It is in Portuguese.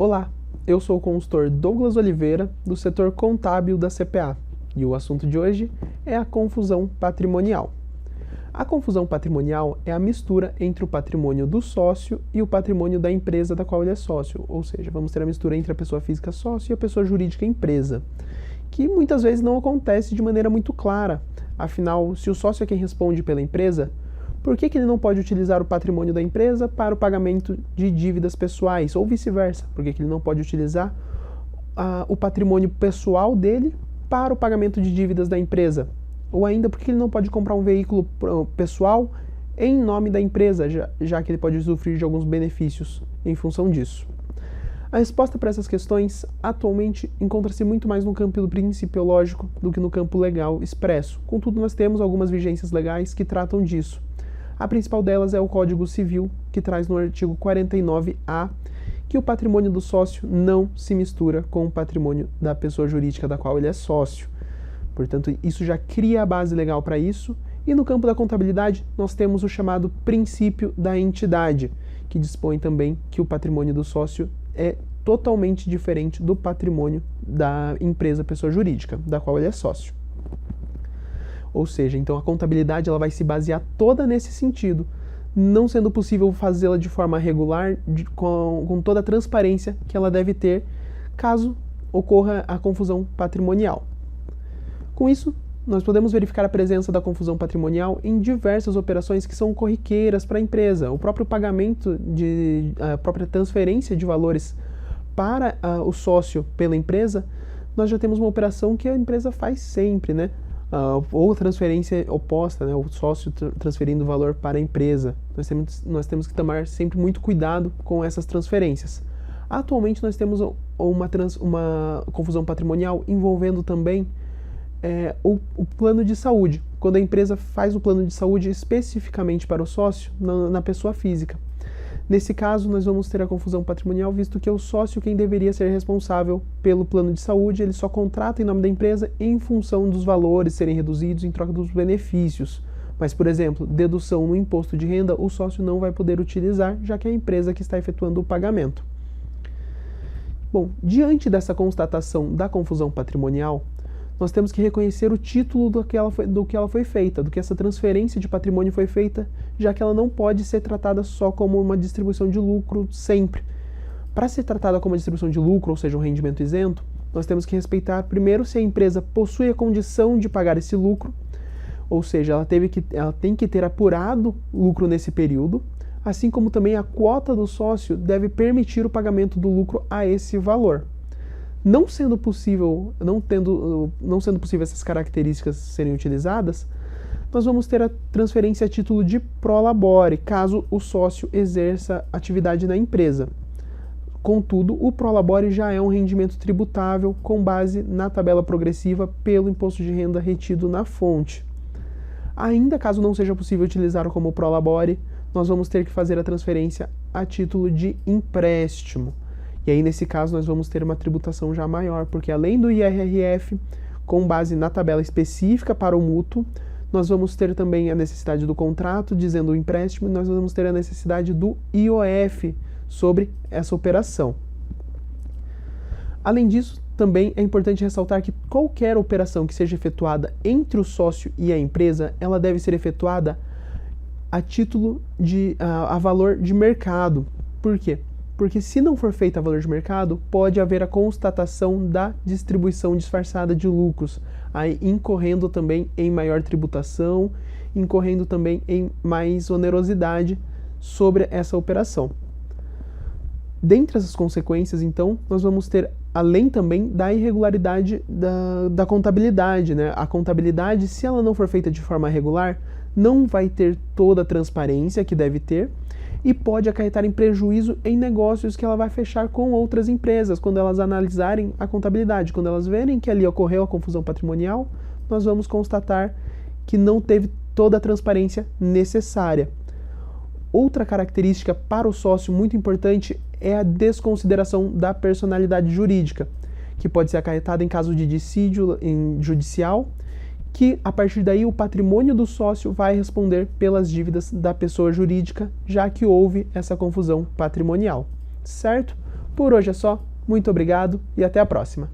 Olá, eu sou o consultor Douglas Oliveira, do setor contábil da CPA, e o assunto de hoje é a confusão patrimonial. A confusão patrimonial é a mistura entre o patrimônio do sócio e o patrimônio da empresa da qual ele é sócio, ou seja, vamos ter a mistura entre a pessoa física sócio e a pessoa jurídica empresa, que muitas vezes não acontece de maneira muito clara. Afinal, se o sócio é quem responde pela empresa, por que ele não pode utilizar o patrimônio da empresa para o pagamento de dívidas pessoais, ou vice-versa? Por que ele não pode utilizar o patrimônio pessoal dele para o pagamento de dívidas da empresa? Ou ainda, por que ele não pode comprar um veículo pessoal em nome da empresa, já que ele pode usufruir de alguns benefícios em função disso? A resposta para essas questões atualmente encontra-se muito mais no campo principiológico do que no campo legal expresso. Contudo, nós temos algumas vigências legais que tratam disso. A principal delas é o Código Civil, que traz no artigo 49A que o patrimônio do sócio não se mistura com o patrimônio da pessoa jurídica da qual ele é sócio. Portanto, isso já cria a base legal para isso. E no campo da contabilidade, nós temos o chamado princípio da entidade, que dispõe também que o patrimônio do sócio é totalmente diferente do patrimônio da empresa pessoa jurídica, da qual ele é sócio. Ou seja, então a contabilidade ela vai se basear toda nesse sentido, não sendo possível fazê-la de forma regular, com toda a transparência que ela deve ter, caso ocorra a confusão patrimonial. Com isso, nós podemos verificar a presença da confusão patrimonial em diversas operações que são corriqueiras para a empresa. O próprio pagamento, a própria transferência de valores para o sócio pela empresa, nós já temos uma operação que a empresa faz sempre, né? Ou transferência oposta, né? O sócio transferindo valor para a empresa. Nós temos que tomar sempre muito cuidado com essas transferências. Atualmente nós temos uma confusão patrimonial envolvendo também o plano de saúde, quando a empresa faz o plano de saúde especificamente para o sócio na pessoa física. Nesse caso, nós vamos ter a confusão patrimonial, visto que é o sócio quem deveria ser responsável pelo plano de saúde, ele só contrata em nome da empresa em função dos valores serem reduzidos em troca dos benefícios. Mas, por exemplo, dedução no imposto de renda, o sócio não vai poder utilizar, já que é a empresa que está efetuando o pagamento. Bom, diante dessa constatação da confusão patrimonial, nós temos que reconhecer o título do que ela foi feita, do que essa transferência de patrimônio foi feita, já que ela não pode ser tratada só como uma distribuição de lucro sempre. Para ser tratada como uma distribuição de lucro, ou seja, um rendimento isento, nós temos que respeitar primeiro se a empresa possui a condição de pagar esse lucro, ou seja, ela tem que ter apurado lucro nesse período, assim como também a quota do sócio deve permitir o pagamento do lucro a esse valor. Não sendo possível essas características serem utilizadas, nós vamos ter a transferência a título de prolabore, caso o sócio exerça atividade na empresa. Contudo, o prolabore já é um rendimento tributável com base na tabela progressiva pelo imposto de renda retido na fonte. Ainda caso não seja possível utilizar como prolabore, nós vamos ter que fazer a transferência a título de empréstimo. E aí, nesse caso, nós vamos ter uma tributação já maior, porque além do IRRF, com base na tabela específica para o mútuo, nós vamos ter também a necessidade do contrato, dizendo o empréstimo, e nós vamos ter a necessidade do IOF sobre essa operação. Além disso, também é importante ressaltar que qualquer operação que seja efetuada entre o sócio e a empresa, ela deve ser efetuada a título a valor de mercado. Por quê? Porque se não for feita a valor de mercado, pode haver a constatação da distribuição disfarçada de lucros, aí incorrendo também em maior tributação, incorrendo também em mais onerosidade sobre essa operação. Dentre essas consequências, então, nós vamos ter, além também da irregularidade da contabilidade, né? A contabilidade, se ela não for feita de forma regular, não vai ter toda a transparência que deve ter, e pode acarretar em prejuízo em negócios que ela vai fechar com outras empresas, quando elas analisarem a contabilidade. Quando elas verem que ali ocorreu a confusão patrimonial, nós vamos constatar que não teve toda a transparência necessária. Outra característica para o sócio muito importante é a desconsideração da personalidade jurídica, que pode ser acarretada em caso de dissídio judicial, que a partir daí o patrimônio do sócio vai responder pelas dívidas da pessoa jurídica, já que houve essa confusão patrimonial, certo? Por hoje é só, muito obrigado e até a próxima!